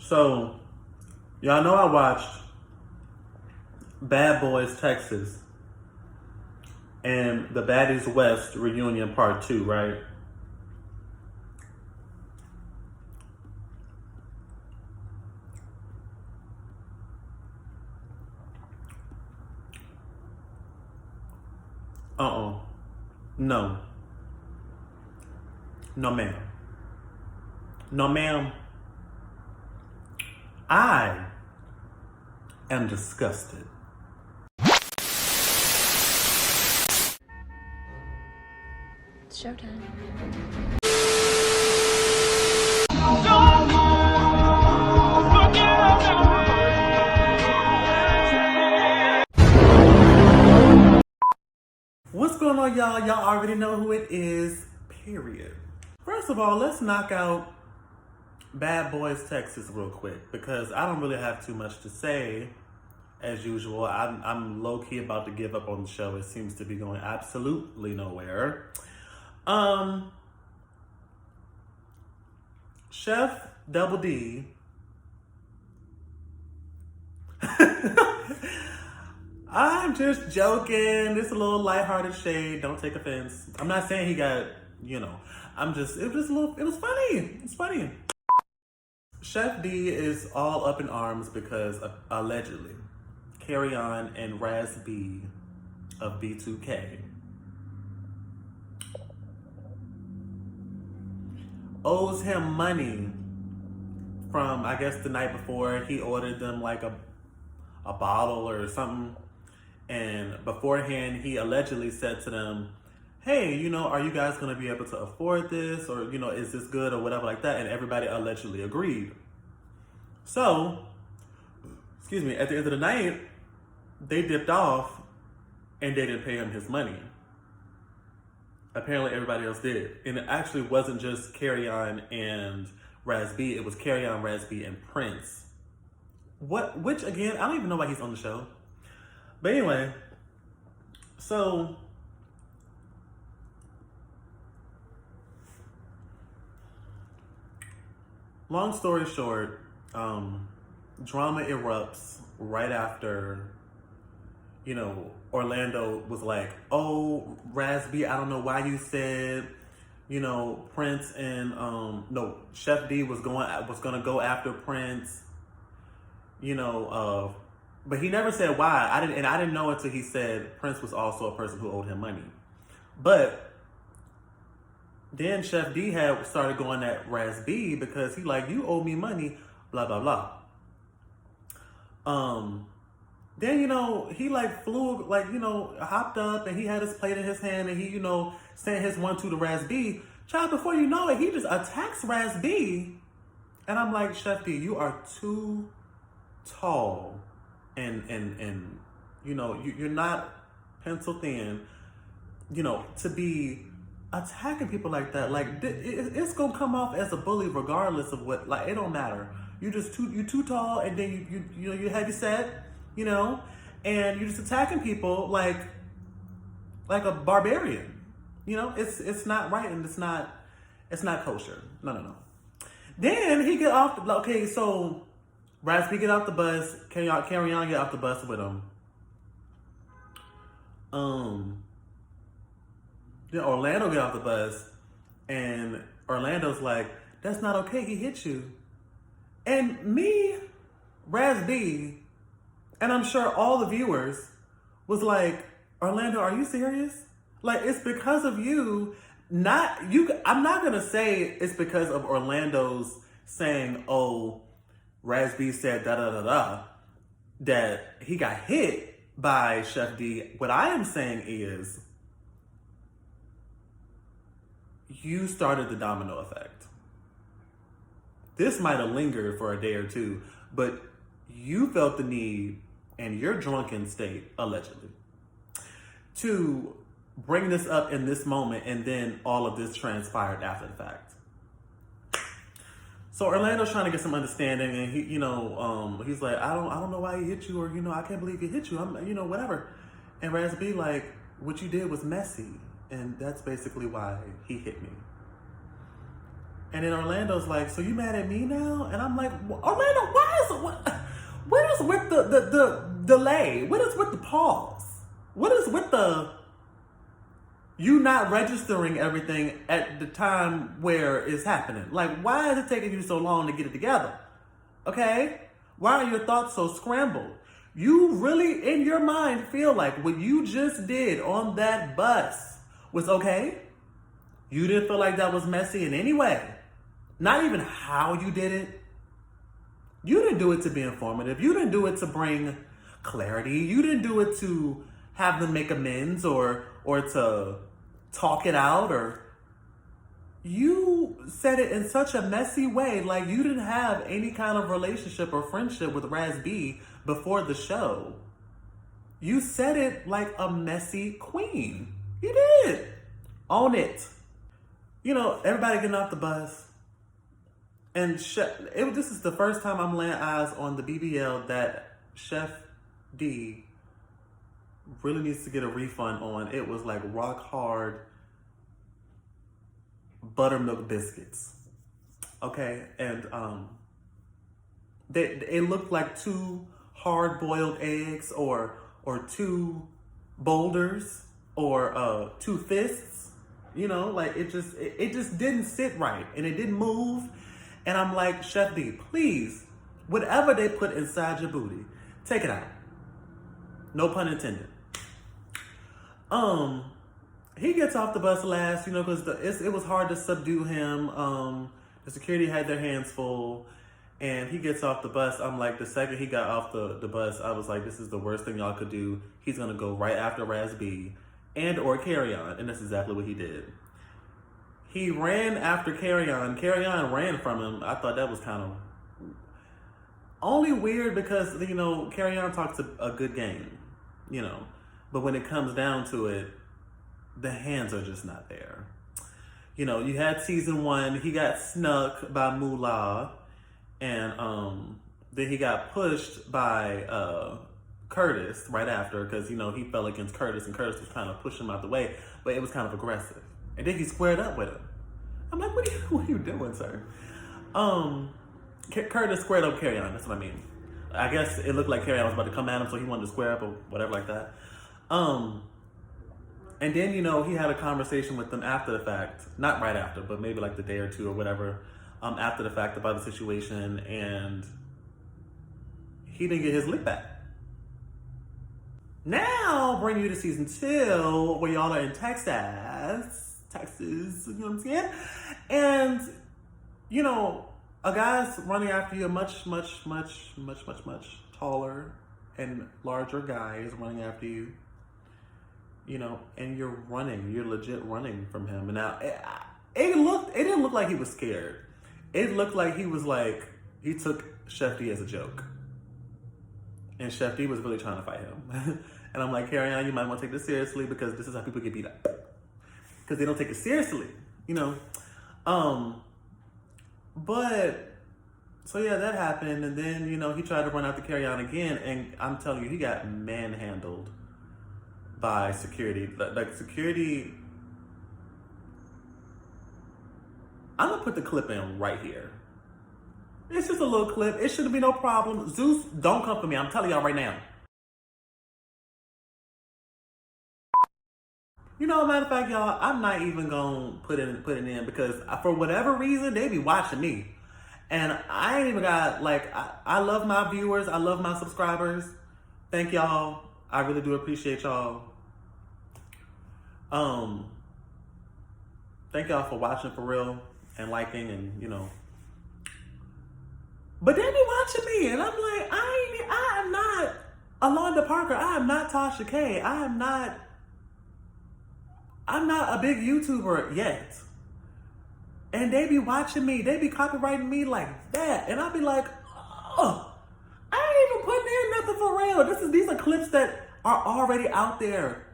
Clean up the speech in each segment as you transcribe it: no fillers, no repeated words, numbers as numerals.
So, y'all know I watched Bad Boys Texas and the Baddies West reunion part 2, right? Uh-uh. No. No, ma'am. No, ma'am. I am disgusted. It's showtime. What's going on, y'all? Y'all already know who it is, period. First of all, let's knock out Bad Boys Texas real quick because I don't really have too much to say. As usual, I'm low-key about to give up on the show. It seems to be going absolutely nowhere. Chef Double D. I'm just joking. It's a little lighthearted shade. Don't take offense. I'm not saying he got, it was funny. It's funny. Chef D is all up in arms because allegedly Carry On and Raz B of B2K owes him money from, I guess, the night before. He ordered them like a bottle or something. And beforehand, he allegedly said to them, hey, are you guys going to be able to afford this? Or, is this good or whatever like that? And everybody allegedly agreed. So, at the end of the night, they dipped off and they didn't pay him his money. Apparently everybody else did. And it actually wasn't just Carry On and Raz B, it was Carry On, Raz B, and Prince. Which again, I don't even know why he's on the show. But anyway, so long story short, drama erupts right after, Orlando was like, oh, Raz B, I don't know why you said, Prince and, no, Chef D was gonna go after Prince, but he never said why. I didn't know until he said Prince was also a person who owed him money. But then Chef D had started going at Raz B because he like, you owe me money, blah, blah, blah. Then, he like flew, like, hopped up and he had his plate in his hand and he, sent his 1-2 to Raz B. Child, before you know it, he just attacks Raz B. And I'm like, Chef D, you are too tall and you're not pencil thin, to be attacking people like that. Like, it's gonna come off as a bully regardless of what, like, it don't matter. You too tall, and then you heavy set, and you're just attacking people like a barbarian. It's not right, and it's not kosher. No. Then he get off. Okay, so Raz B get off the bus. Carry On get off the bus with him. Then Orlando get off the bus, and Orlando's like, "That's not okay. He hit you." And me, Raz B, and I'm sure all the viewers was like, "Orlando, are you serious? Like, it's because of you, not you." I'm not gonna say it's because of Orlando's saying, "Oh, Raz B said da da da da," that he got hit by Chef D. What I am saying is, you started the domino effect. This might have lingered for a day or two, but you felt the need in your drunken state, allegedly, to bring this up in this moment, and then all of this transpired after the fact. So Orlando's trying to get some understanding, and he, he's like, I don't know why he hit you, or I can't believe he hit you. I'm, whatever. And Raz B like, what you did was messy, and that's basically why he hit me. And then Orlando's like, so you mad at me now? And I'm like, Orlando, what is with the delay? What is with the pause? What is with the you not registering everything at the time where it's happening? Like, why is it taking you so long to get it together? Okay? Why are your thoughts so scrambled? You really, in your mind, feel like what you just did on that bus was okay? You didn't feel like that was messy in any way. Not even how you did it. You didn't do it to be informative. You didn't do it to bring clarity. You didn't do it to have them make amends or to talk it out, or you said it in such a messy way, like you didn't have any kind of relationship or friendship with Raz B before the show. You said it like a messy queen. You did. Own it. You know, everybody getting off the bus. And this is the first time I'm laying eyes on the BBL that Chef D really needs to get a refund on. It was like rock hard buttermilk biscuits. Okay, and it looked like two hard-boiled eggs or two boulders or two fists. You know, like it just didn't sit right, and it didn't move. And I'm like, Chef D, please, whatever they put inside your booty, take it out. No pun intended. He gets off the bus last, you know, because it was hard to subdue him. The security had their hands full, and he gets off the bus. I'm like, the second he got off the bus, I was like, this is the worst thing y'all could do. He's gonna go right after Raz B and or Carry On, and that's exactly what he did. He ran after Carry On. Carry On ran from him. I thought that was kind of only weird because, you know, Carry On talks a good game, you know. But when it comes down to it, the hands are just not there. You know, you had season 1, he got snuck by Moolah, and then he got pushed by Curtis right after, because, you know, he fell against Curtis, and Curtis was trying to push him out the way, but it was kind of aggressive. And then he squared up with him. I'm like, what are you doing, sir? Curtis squared up Carry On, that's what I mean. I guess it looked like Carry On was about to come at him, so he wanted to square up or whatever like that. And then, you know, he had a conversation with them after the fact, not right after, but maybe like the day or two or whatever, after the fact about the situation, and he didn't get his lick back. Now, bring you to season 2, where y'all are in Texas, you know what I'm saying? And, you know, a guy's running after you, a much taller and larger guy is running after you, you know, and you're legit running from him. And now, it didn't look like he was scared. It looked like he was like, he took Chef D as a joke. And Chef D was really trying to fight him. And I'm like, Carry On, you might want to take this seriously, because this is how people get beat up. Because they don't take it seriously, you know. But, so yeah, that happened. And then, you know, he tried to run out to Carry On again. And I'm telling you, he got manhandled by security. Like security, I'm going to put the clip in right here. It's just a little clip. It shouldn't be no problem. Zeus, don't come for me. I'm telling y'all right now. You know, matter of fact, y'all, I'm not even gonna put it in because for whatever reason, they be watching me. And I ain't even got, like, I love my viewers. I love my subscribers. Thank y'all. I really do appreciate y'all. Thank y'all for watching for real and liking and, you know. But they be watching me, and I'm like, I am not Alonda Parker. I am not Tasha K. I'm not a big YouTuber yet. And they be watching me. They be copywriting me like that. And I'll be like, oh, I ain't even putting in nothing for real. These are clips that are already out there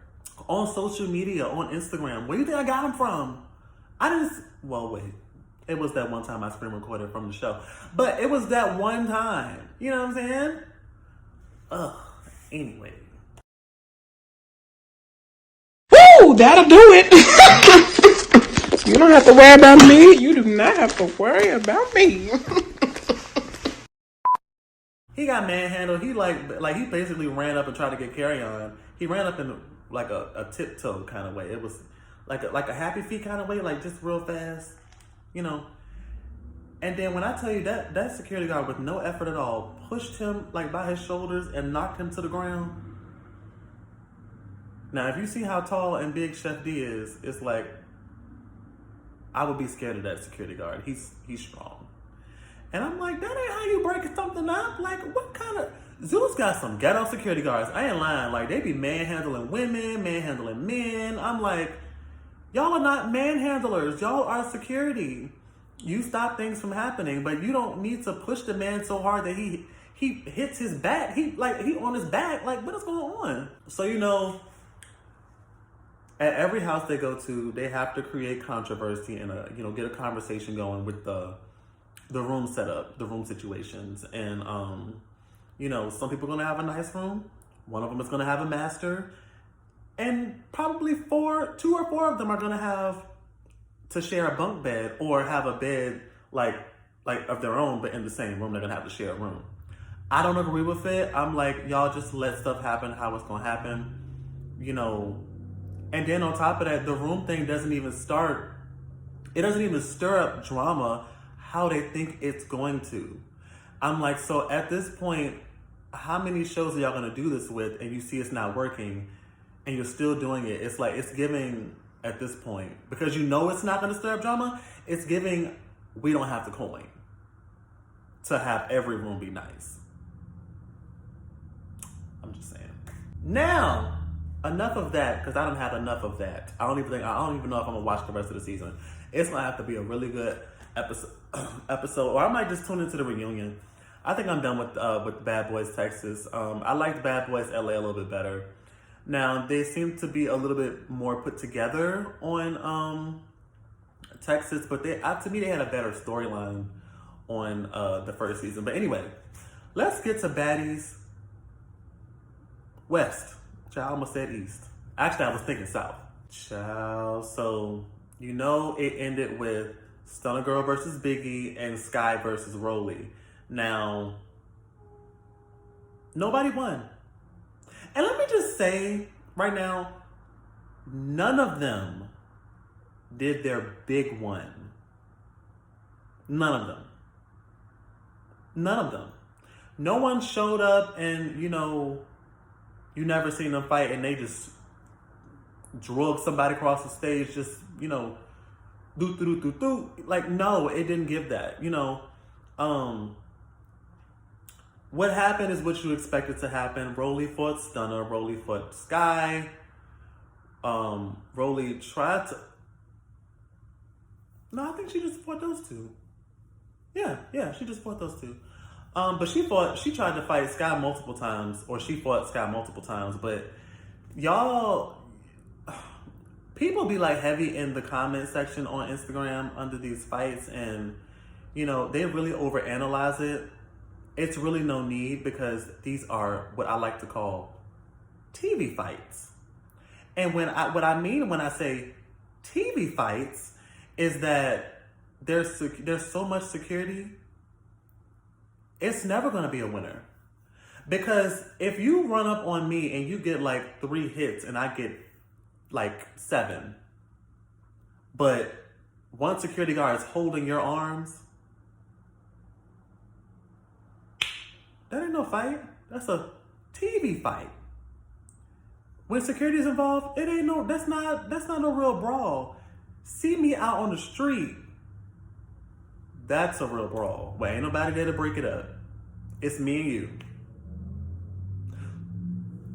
on social media, on Instagram. Where do you think I got them from? Well, wait. It was that one time I screen recorded from the show. But it was that one time. You know what I'm saying? Anyway. Woo! That'll do it. You don't have to worry about me. You do not have to worry about me. He got manhandled. He he basically ran up and tried to get carry on. He ran up in like a tiptoe kind of way. It was like a happy feet kind of way, like just real fast, you know. And then when I tell you that security guard with no effort at all pushed him like by his shoulders and knocked him to the ground. Now, if you see how tall and big Chef D is, it's like I would be scared of that security guard. He's strong. And I'm like, that ain't how you break something up. Like, what kind of... Zeus got some ghetto security guards. I ain't lying. Like, they be manhandling women, manhandling men. I'm like, y'all are not manhandlers. Y'all are security. You stop things from happening, but you don't need to push the man so hard that he hits his back. He on his back. Like, what is going on? So, you know, at every house they go to, they have to create controversy and get a conversation going with the room setup, the room situations. And, some people are going to have a nice room. One of them is going to have a master. And probably 2 or 4 of them are going to have to share a bunk bed or have a bed like of their own, but in the same room. They're going to have to share a room. I don't agree with it. I'm like, y'all just let stuff happen how it's going to happen, And then on top of that, the room thing doesn't even start. It doesn't even stir up drama how they think it's going to. I'm like, so at this point, how many shows are y'all gonna do this with and you see it's not working and you're still doing it? It's like, it's giving at this point, because it's not gonna stir up drama, it's giving, we don't have the coin to have every room be nice. I'm just saying. Now, enough of that, because I don't have enough of that. I don't even know if I'm gonna watch the rest of the season. It's gonna have to be a really good episode, or I might just tune into the reunion. I think I'm done with Bad Boys Texas. I liked Bad Boys LA a little bit better. Now they seem to be a little bit more put together on Texas, but to me they had a better storyline on the first season. But anyway, let's get to Baddies West. I almost said East. Actually, I was thinking South. Child. So, it ended with Stunner Girl versus Biggie and Sky versus Rolly. Now, nobody won. And let me just say right now, none of them did their big one. None of them. None of them. No one showed up and, you never seen them fight and they just drug somebody across the stage, just, do. Like, no, it didn't give that, What happened is what you expected to happen. Rolly fought Stunner, Rolly fought Sky. Rolly tried to... No, I think she just fought those two. Yeah, she just fought those two. But she tried to fight Sky multiple times, or she fought Sky multiple times, but y'all, people be like heavy in the comment section on Instagram under these fights, and they really overanalyze it. It's really no need, because these are what I like to call TV fights. And what I mean when I say TV fights is that there's so much security. It's never going to be a winner. Because if you run up on me and you get like 3 hits and I get like 7, but one security guard is holding your arms, that ain't no fight. That's a TV fight. When security is involved, that's not no real brawl. See me out on the street, that's a real brawl. Well, ain't nobody there to break it up. It's me and you.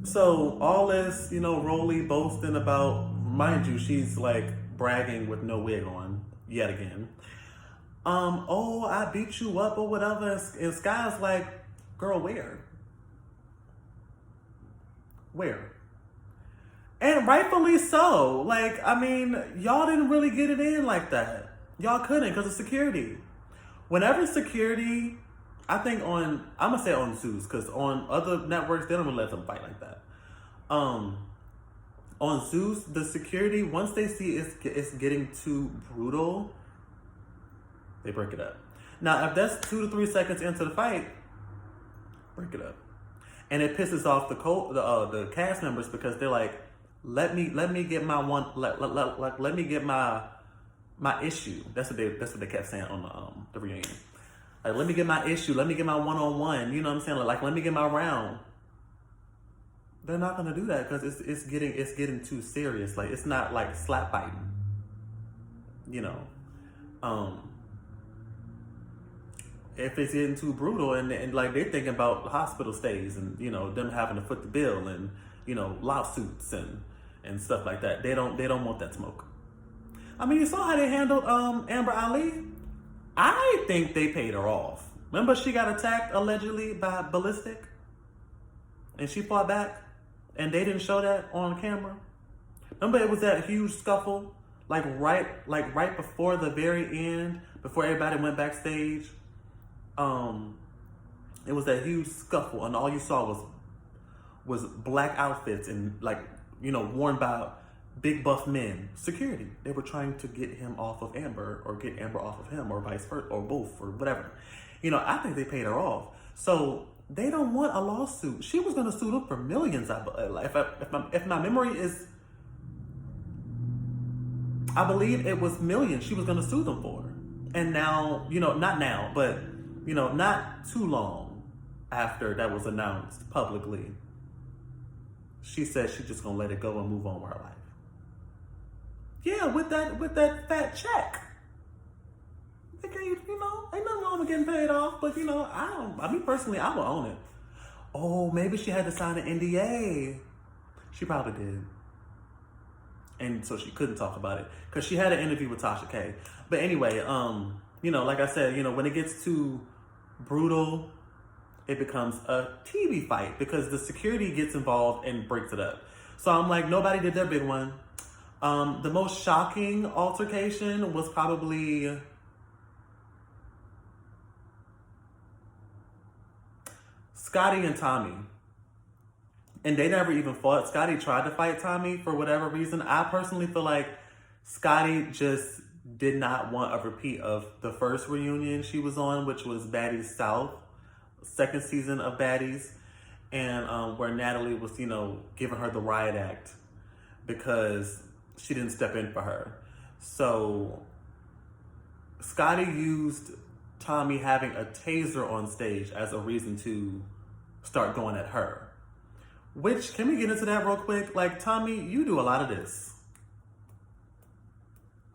So all this, Rolly boasting about, mind you, she's like bragging with no wig on yet again. I beat you up or whatever. And Sky's like, girl, where? Where? And rightfully so. Like, I mean, y'all didn't really get it in like that. Y'all couldn't because of security. Whenever security, I think I'm going to say on Zeus, because on other networks, they don't really let them fight like that. On Zeus, the security, once they see it's getting too brutal, they break it up. Now, if that's 2 to 3 seconds into the fight, break it up. And it pisses off the cast members because they're like, let me get my one, let me get my issue. That's what they kept saying on the reunion. Like, let me get my issue. Let me get my one-on-one. You know what I'm saying? Like, let me get my round. They're not gonna do that because it's getting too serious. Like, it's not like slap fighting. You know, if it's getting too brutal and like they're thinking about hospital stays and you know them having to foot the bill and you know lawsuits and stuff like that. They don't want that smoke. I mean, you saw how they handled Amber Ali. I think they paid her off. Remember she got attacked allegedly by Ballistic? And she fought back? And they didn't show that on camera? Remember it was that huge scuffle? Like right before the very end, before everybody went backstage? It was that huge scuffle and all you saw was black outfits and like, you know, worn by big buff men. Security. They were trying to get him off of Amber or get Amber off of him or vice versa or both or whatever. You know, I think they paid her off. So they don't want a lawsuit. She was going to sue them for millions. If my memory is, I believe it was millions she was going to sue them for. And now, you know, not now, but, you know, not too long after that was announced publicly, she said she's just going to let it go and move on with her life. Yeah, with that fat check. They gave, you know, ain't nothing wrong with getting paid off, but you know, I mean personally, I would own it. Oh, maybe she had to sign an NDA. She probably did. And so she couldn't talk about it because she had an interview with Tasha K. But anyway, you know, like I said, you know, when it gets too brutal, it becomes a TV fight because the security gets involved and breaks it up. So I'm like, nobody did their big one. The most shocking altercation was probably Scotty and Tommy. And they never even fought. Scotty tried to fight Tommy for whatever reason. I personally feel like Scotty just did not want a repeat of the first reunion she was on, which was Baddies South, second season of Baddies, and where Natalie was, you know, giving her the riot act because she didn't step in for her. So Scotty used Tommy having a taser on stage as a reason to start going at her. Which, can we get into that real quick? Like, Tommy, you do a lot of this.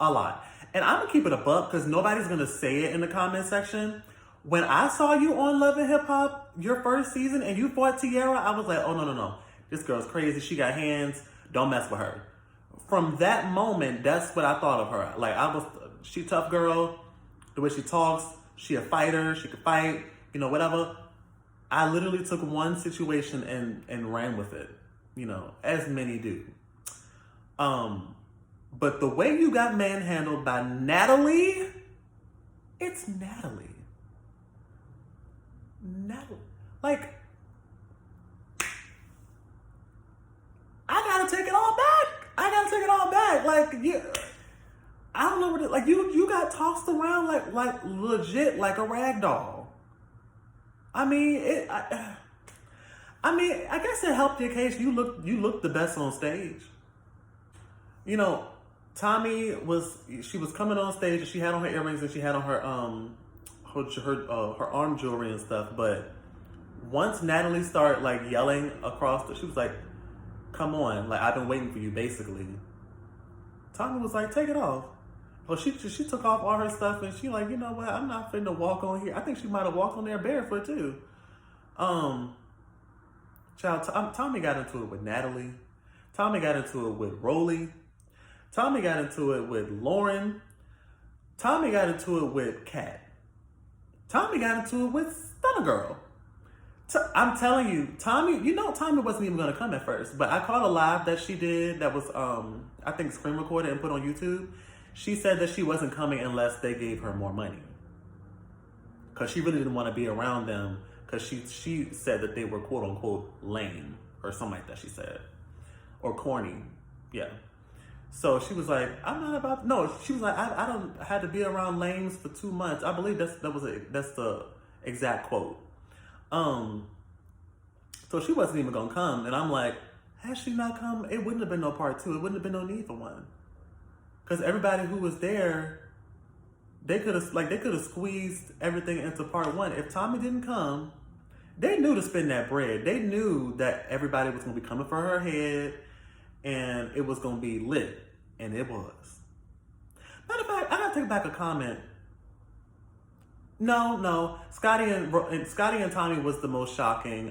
A lot. And I'm gonna keep it a buck because nobody's gonna say it in the comment section. When I saw you on Love and Hip Hop, your first season, and you fought Tiara, I was like, oh, no. This girl's crazy. She got hands. Don't mess with her. From that moment, that's what I thought of her. Like, she tough girl. The way she talks, she a fighter. She could fight, you know, whatever. I literally took one situation and ran with it, you know, as many do. But the way you got manhandled by Natalie, it's Natalie. Like, I gotta take it all back. Like, yeah, I don't know what it, like, you got tossed around like legit like a rag doll. I mean, I guess it helped your case. You looked the best on stage. You know, Tommy she was coming on stage and she had on her earrings and she had on her arm jewelry and stuff. But once Natalie started like yelling across she was like, "Come on, like I've been waiting for you," basically. Tommy was like, "Take it off." Well, she took off all her stuff and she like, you know what? I'm not finna walk on here. I think she might have walked on there barefoot too. Tommy got into it with Natalie. Tommy got into it with Rolly. Tommy got into it with Lauren. Tommy got into it with Kat. Tommy got into it with Stunner Girl. I'm telling you, Tommy wasn't even gonna come at first, but I caught a live that she did that was, I think screen recorded and put on YouTube. She said that she wasn't coming unless they gave her more money. Because she really didn't want to be around them because she said that they were quote unquote lame or something like that she said. Or corny. Yeah. So she was like, I'm not about, no, she was like, I don't had to be around lames for 2 months. I believe that's the exact quote. So she wasn't even gonna come. And I'm like, had she not come, it wouldn't have been no part 2. It wouldn't have been no need for one. Because everybody who was there, they could have squeezed everything into part 1. If Tommy didn't come, they knew to spend that bread. They knew that everybody was gonna be coming for her head and it was gonna be lit. And it was. Matter of fact, I gotta take back a comment. No. Scotty and Tommy was the most shocking.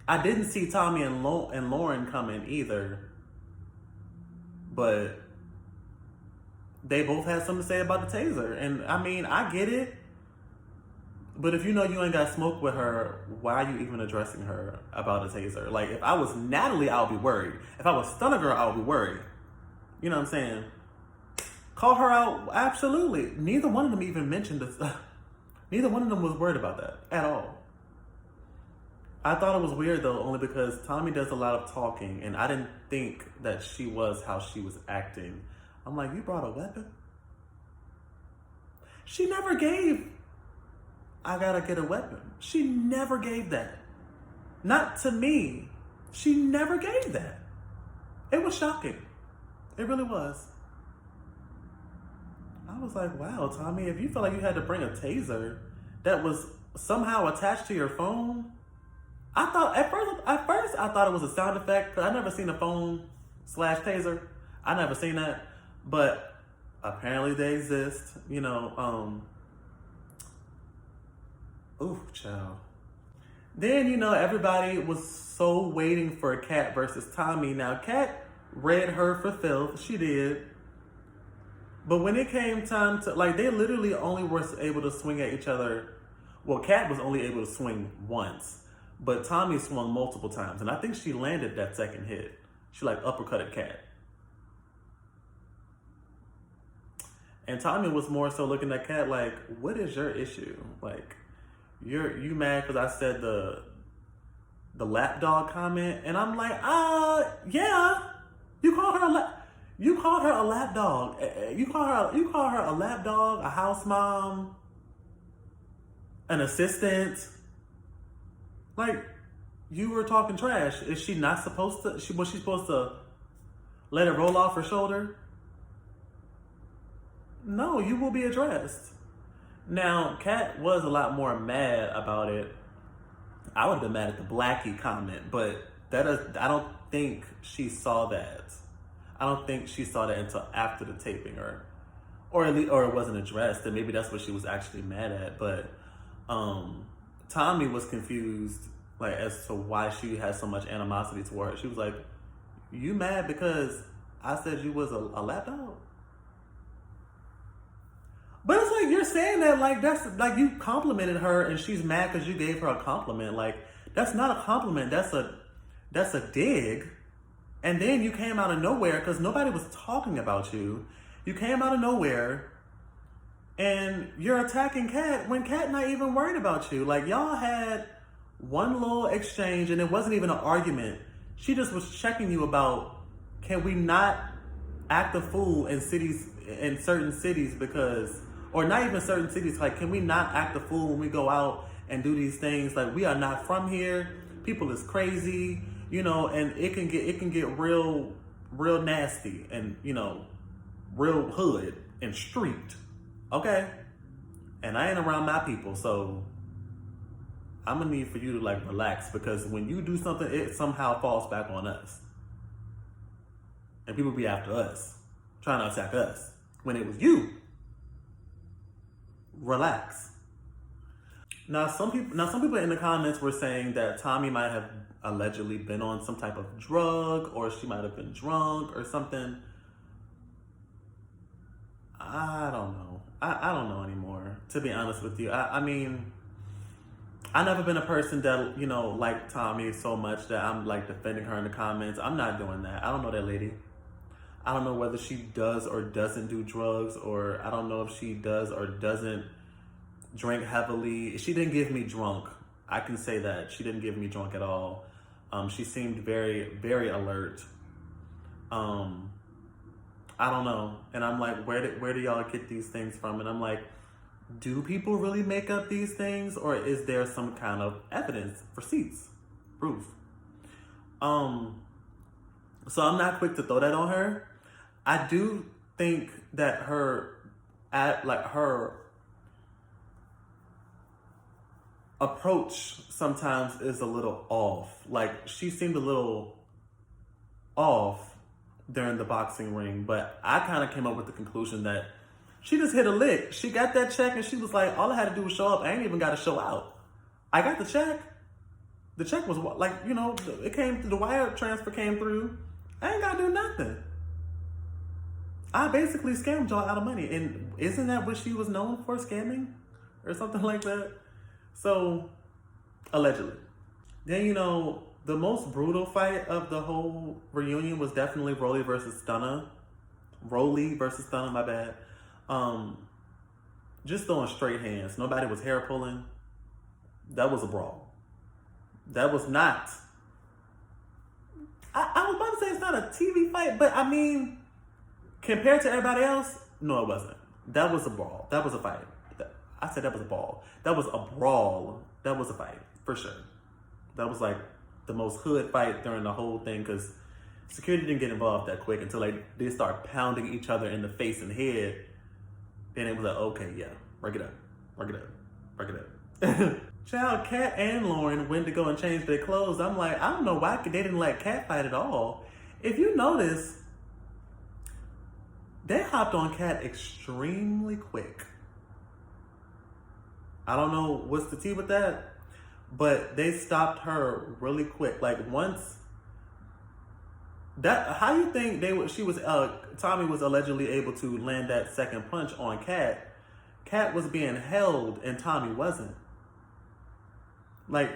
I didn't see Tommy and Lauren coming either. But they both had something to say about the taser. And I mean, I get it. But if you know you ain't got smoke with her, why are you even addressing her about a taser? Like, if I was Natalie, I would be worried. If I was Stunner Girl, I would be worried. You know what I'm saying? Call her out, absolutely. Neither one of them even mentioned this. Neither one of them was worried about that at all. I thought it was weird though, only because Tommy does a lot of talking, and I didn't think that she was how she was acting. I'm like, you brought a weapon? She never gave, I gotta get a weapon. She never gave that. Not to me. She never gave that. It was shocking. It really was. I was like, wow, Tommy, if you felt like you had to bring a taser that was somehow attached to your phone, I thought at first I thought it was a sound effect, because I never seen a phone / taser. I never seen that, but apparently they exist. You know, ooh, child. Then, you know, everybody was so waiting for Kat versus Tommy. Now, Kat read her for filth. She did. But when it came time to, like, they literally only were able to swing at each other. Well, Kat was only able to swing once, but Tommy swung multiple times. And I think she landed that second hit. She, like, uppercutted Kat. And Tommy was more so looking at Kat like, what is your issue? Like, you mad because I said the lapdog comment? And I'm like, yeah. You called her a lapdog. You call her a lapdog, a house mom, an assistant. Like, you were talking trash. Is she not supposed to? Was she supposed to let it roll off her shoulder? No, you will be addressed. Now, Kat was a lot more mad about it. I would have been mad at the Blackie comment, but I don't think she saw that. I don't think she saw that until after the taping, or it wasn't addressed, and maybe that's what she was actually mad at. But Tommy was confused, like, as to why she had so much animosity toward her. She was like, "You mad because I said you was a lapdog?" But it's like, you're saying that like that's like you complimented her and she's mad because you gave her a compliment. Like, that's not a compliment. That's a dig. And then you came out of nowhere because nobody was talking about you. You came out of nowhere and you're attacking Kat when Kat not even worried about you. Like, y'all had one little exchange and it wasn't even an argument. She just was checking you about, can we not act a fool in certain cities because, or not even certain cities, like, can we not act a fool when we go out and do these things? Like, we are not from here. People is crazy, you know, and it can get real nasty and, you know, real hood and street. Okay? And I ain't around my people, so I'm gonna need for you to, like, relax, because when you do something, it somehow falls back on us. And people be after us, trying to attack us, when it was you. Relax. Now some people in the comments were saying that Tommy might have allegedly been on some type of drug, or she might have been drunk or something. I don't know. I don't know anymore, to be honest with you. I mean, I've never been a person that, you know, liked Tommy so much that I'm, like, defending her in the comments. I'm not doing that. I don't know that lady. I don't know whether she does or doesn't do drugs, or I don't know if she does or doesn't drink heavily. She didn't give me drunk. I can say that. She didn't give me drunk at all. She seemed very, very alert. I don't know. And I'm like, where do y'all get these things from? And I'm like, do people really make up these things, or is there some kind of evidence, receipts, proof? So I'm not quick to throw that on her. I do think that her approach sometimes is a little off. Like, she seemed a little off during the boxing ring, but I kind of came up with the conclusion that she just hit a lick. She got that check and she was like, all I had to do was show up. I ain't even got to show out. I got the check. The check was like, it came, the wire transfer came through. I ain't got to do nothing. I basically scammed y'all out of money. And isn't that what she was known for, scamming? Or something like that? So, allegedly. Then, the most brutal fight of the whole reunion was definitely Rolly versus Stunna. Rolly versus Stunna, my bad. Just throwing straight hands. Nobody was hair pulling. That was a brawl. That was not... I was about to say it's not a TV fight, but I mean, compared to everybody else, no, it wasn't. That was a brawl. That was a fight. I said that was a ball. That was a brawl. That was a fight, for sure. That was like the most hood fight during the whole thing, because security didn't get involved that quick until they start pounding each other in the face and head. Then it was like, okay, yeah, break it up. Child, Kat and Lauren went to go and change their clothes. I'm like, I don't know why they didn't let Kat fight at all. If you notice, they hopped on Kat extremely quick. I don't know what's the tea with that, but they stopped her really quick. Like, once that, how you think Tommy was allegedly able to land that second punch on Kat? Kat was being held and Tommy wasn't. Like,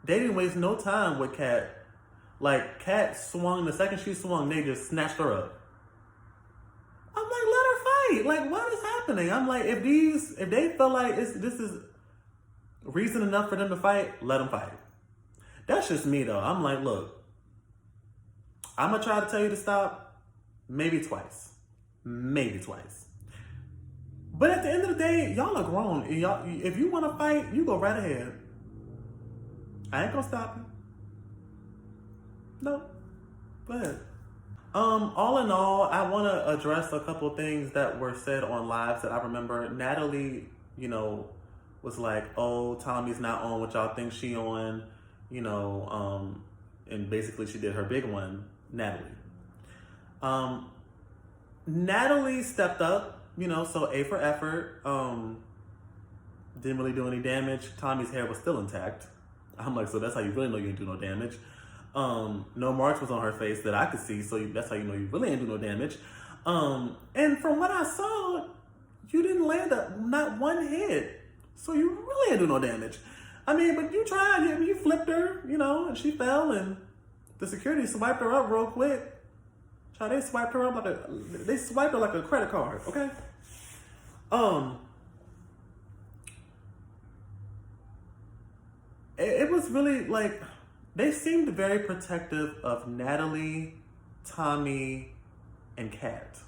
they didn't waste no time with Kat. Like, Kat swung, the second she swung, they just snatched her up. I'm like, let her fight. Like, what is happening? I'm like, if they feel like this is reason enough for them to fight, let them fight. That's just me, though. I'm like, look, I'm going to try to tell you to stop maybe twice. But at the end of the day, y'all are grown. And if you want to fight, you go right ahead. I ain't gonna stop you. No. Go ahead. All in all, I want to address a couple of things that were said on lives that I remember. Natalie, was like, oh, Tommy's not on what y'all think she on, and basically she did her big one, Natalie. Natalie stepped up, so A for effort. Didn't really do any damage. Tommy's hair was still intact. I'm like, so that's how you really know you didn't do no damage. No marks was on her face that I could see, so that's how you know you really didn't do no damage. And from what I saw, you didn't land not one hit, so you really didn't do no damage. I mean, but you tried. You flipped her, and she fell, and the security swiped her up real quick. They swiped her up like a credit card. Okay. It was really like, they seemed very protective of Natalie, Tommy, and Kat.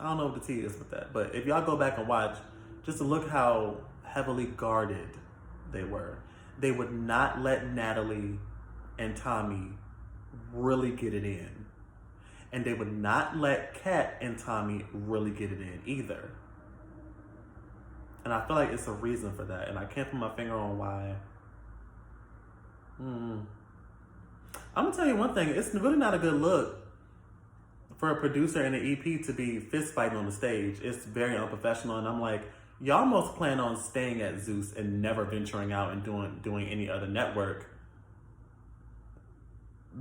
I don't know what the tea is with that, but if y'all go back and watch, just to look how heavily guarded they were. They would not let Natalie and Tommy really get it in. And they would not let Kat and Tommy really get it in either. And I feel like it's a reason for that. And I can't put my finger on why. I'm going to tell you one thing. It's really not a good look for a producer and an EP to be fist fighting on the stage. It's very unprofessional. And I'm like, y'all almost plan on staying at Zeus and never venturing out and doing any other network,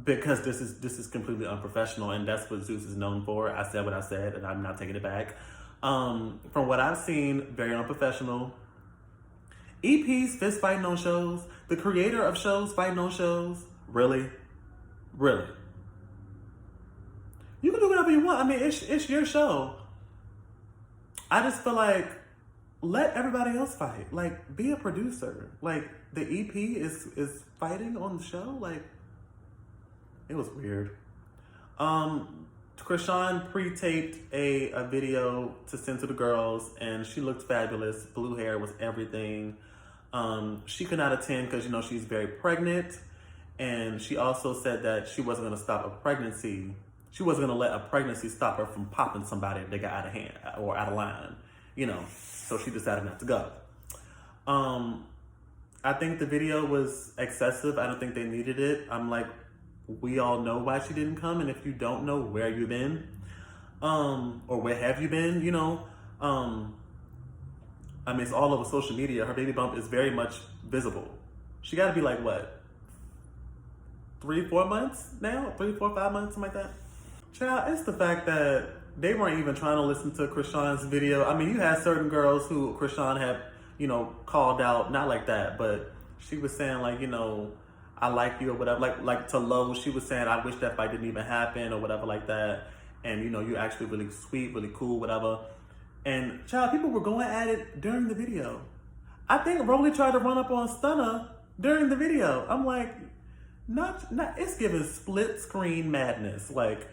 because this is completely unprofessional, and that's what Zeus is known for. I said what I said, and I'm not taking it back. From what I've seen, very unprofessional. EPs fist fighting on shows. The creator of shows fighting on shows. Really? You can do whatever you want. I mean, it's your show. I just feel like, let everybody else fight. Like, be a producer. Like, the EP is fighting on the show. Like, It was weird. Krishan pre-taped a video to send to the girls, and she looked fabulous. Blue hair was everything. She could not attend because, you know, she's very pregnant. And she also said that she wasn't going to stop a pregnancy. She wasn't going to let a pregnancy stop her from popping somebody if they got out of hand or out of line, you know. So she decided not to go. I think the video was excessive. I don't think they needed it. I'm like, we all know why she didn't come. And if you don't know, where you been? Or where have you been, you know? I mean, it's all over social media. Her baby bump is very much visible. She got to be like, what? 3-4 months now? 3, 4, 5 months, something like that? Child, it's the fact that they weren't even trying to listen to Krishan's video. I mean, you had certain girls who Krishan had, you know, called out, not like that, but she was saying like, you know, I like you or whatever. Like to Lo, she was saying, I wish that fight didn't even happen or whatever like that. And, you know, you're actually really sweet, really cool, whatever. And child, people were going at it during the video. I think Rolly tried to run up on Stunner during the video. I'm like, not it's giving split screen madness. Like,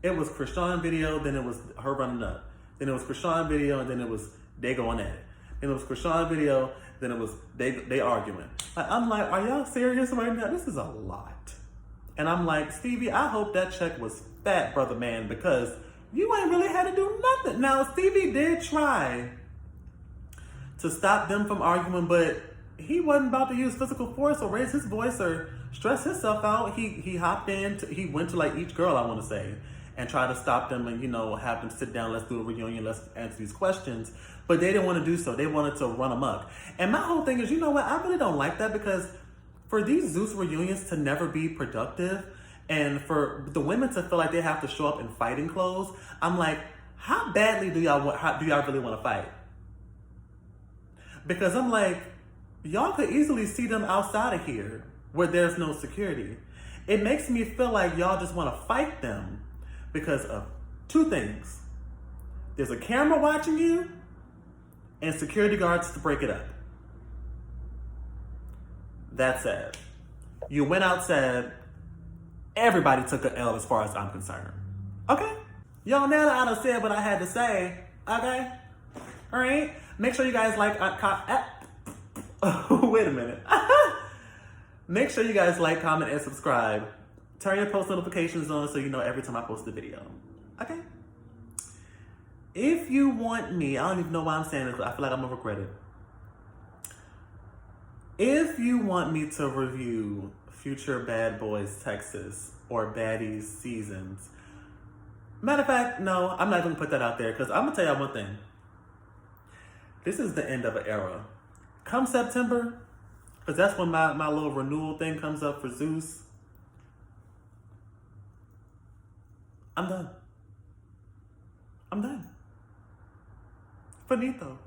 it was Krishan video, then it was her running up. Then it was Krishan video, and then it was they going at it. Then it was Krishan video, then it was they arguing. Like, I'm like, are y'all serious right now? This is a lot. And I'm like, Stevie, I hope that check was fat, brother man, because you ain't really had to do nothing. Now, Stevie did try to stop them from arguing, but he wasn't about to use physical force or raise his voice or stress himself out. He hopped in, he went to like each girl, I want to say, and tried to stop them and, you know, have them sit down, let's do a reunion, let's answer these questions. But they didn't want to do so. They wanted to run amok. And my whole thing is, you know what, I really don't like that, because for these Zeus reunions to never be productive and for the women to feel like they have to show up in fighting clothes, I'm like, how badly do y'all really want to fight? Because I'm like, y'all could easily see them outside of here where there's no security. It makes me feel like y'all just want to fight them because of two things. There's a camera watching you and security guards to break it up. That's sad. You went outside. Everybody took an L as far as I'm concerned. Okay? Y'all, now that I done said what I had to say, okay? All right? Make sure you guys like, wait a minute. Make sure you guys like, comment, and subscribe. Turn your post notifications on so you know every time I post a video. Okay? If you want me, I don't even know why I'm saying this, but I feel like I'm gonna regret it. If you want me to review future Bad Boys Texas or Baddies seasons, matter of fact, no, I'm not gonna put that out there, because I'm gonna tell y'all one thing. This is the end of an era. Come September, because that's when my little renewal thing comes up for Zeus. I'm done. I'm done. Finito.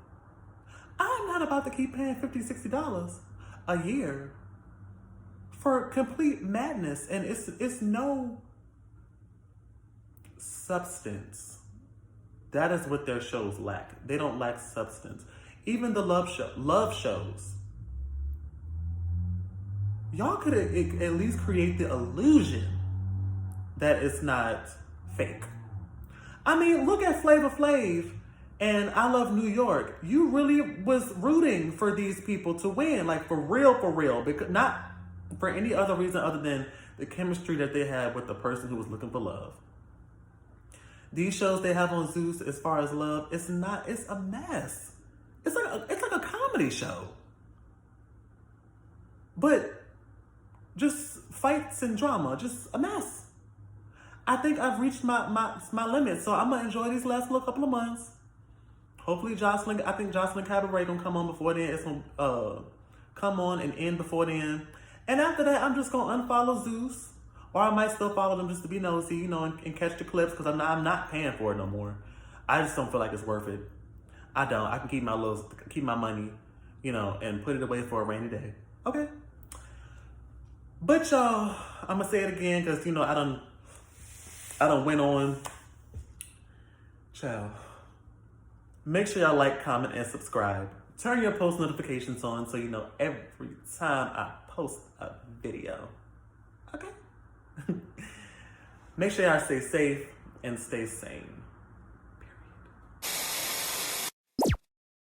I'm not about to keep paying $50, $60 a year for complete madness, and it's no substance. That is what their shows lack. They don't lack substance. Even the love shows. Y'all could at least create the illusion that it's not fake. I mean, look at Flavor Flav and I Love New York. You really was rooting for these people to win, like for real, because not for any other reason other than the chemistry that they had with the person who was looking for love. These shows they have on Zeus, as far as love, it's a mess. It's like a comedy show. But just fights and drama, just a mess. I think I've reached my limit, so I'm gonna enjoy these last little couple of months. Hopefully I think Jocelyn Cabaret gonna come on before then. It's gonna come on and end before then. And after that, I'm just gonna unfollow Zeus. Or I might still follow them just to be nosy, you know, and catch the clips, because I'm not paying for it no more. I just don't feel like it's worth it. I don't. I can keep my money, you know, and put it away for a rainy day. Okay. But y'all, I'm gonna say it again, because you know I done went on. Child. Make sure y'all like, comment, and subscribe. Turn your post notifications on so you know every time I post a video. Okay? Make sure y'all stay safe and stay sane.